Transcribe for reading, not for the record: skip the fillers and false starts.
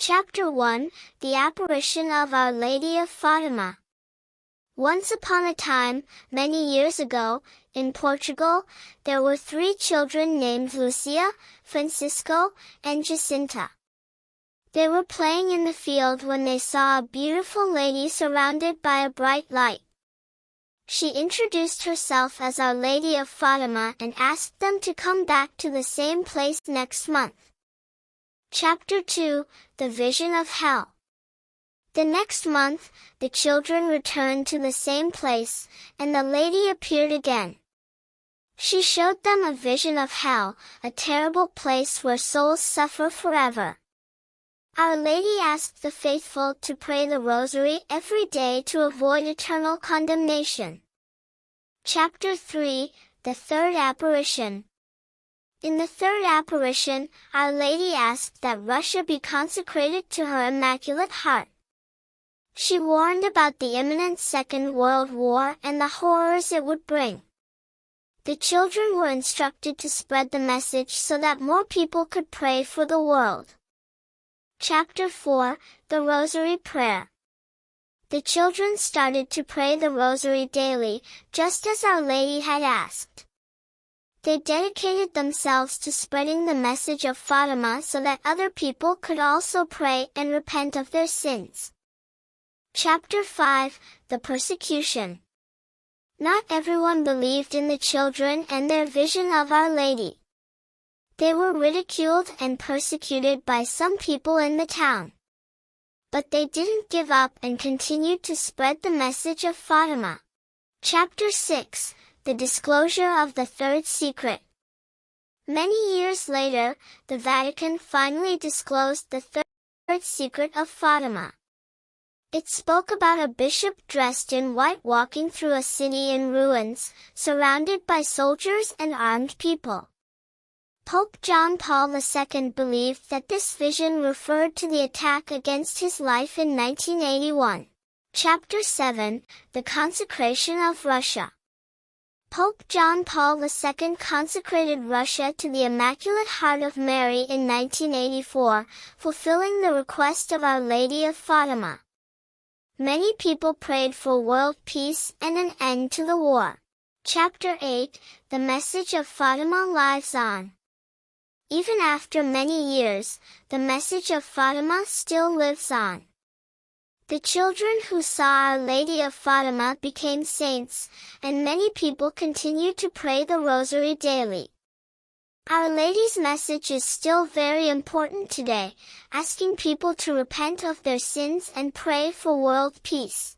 Chapter 1, The Apparition of Our Lady of Fatima. Once upon a time, many years ago, in Portugal, there were 3 children named Lucia, Francisco, and Jacinta. They were playing in the field when they saw a beautiful lady surrounded by a bright light. She introduced herself as Our Lady of Fatima and asked them to come back to the same place next month. Chapter 2, The Vision of Hell. The next month, the children returned to the same place, and the lady appeared again. She showed them a vision of hell, a terrible place where souls suffer forever. Our Lady asked the faithful to pray the Rosary every day to avoid eternal condemnation. Chapter 3, The Third Apparition. In the third apparition, Our Lady asked that Russia be consecrated to her Immaculate Heart. She warned about the imminent Second World War and the horrors it would bring. The children were instructed to spread the message so that more people could pray for the world. Chapter 4, The Rosary Prayer. The children started to pray the Rosary daily, just as Our Lady had asked. They dedicated themselves to spreading the message of Fatima so that other people could also pray and repent of their sins. Chapter 5, The Persecution. Not everyone believed in the children and their vision of Our Lady. They were ridiculed and persecuted by some people in the town. But they didn't give up and continued to spread the message of Fatima. Chapter 6, The Disclosure of the Third Secret. Many years later, the Vatican finally disclosed the third secret of Fatima. It spoke about a bishop dressed in white walking through a city in ruins, surrounded by soldiers and armed people. Pope John Paul II believed that this vision referred to the attack against his life in 1981. Chapter 7, The Consecration of Russia. Pope John Paul II consecrated Russia to the Immaculate Heart of Mary in 1984, fulfilling the request of Our Lady of Fatima. Many people prayed for world peace and an end to the war. Chapter 8, The Message of Fatima lives on. Even after many years, the message of Fatima still lives on. The children who saw Our Lady of Fatima became saints, and many people continue to pray the Rosary daily. Our Lady's message is still very important today, asking people to repent of their sins and pray for world peace.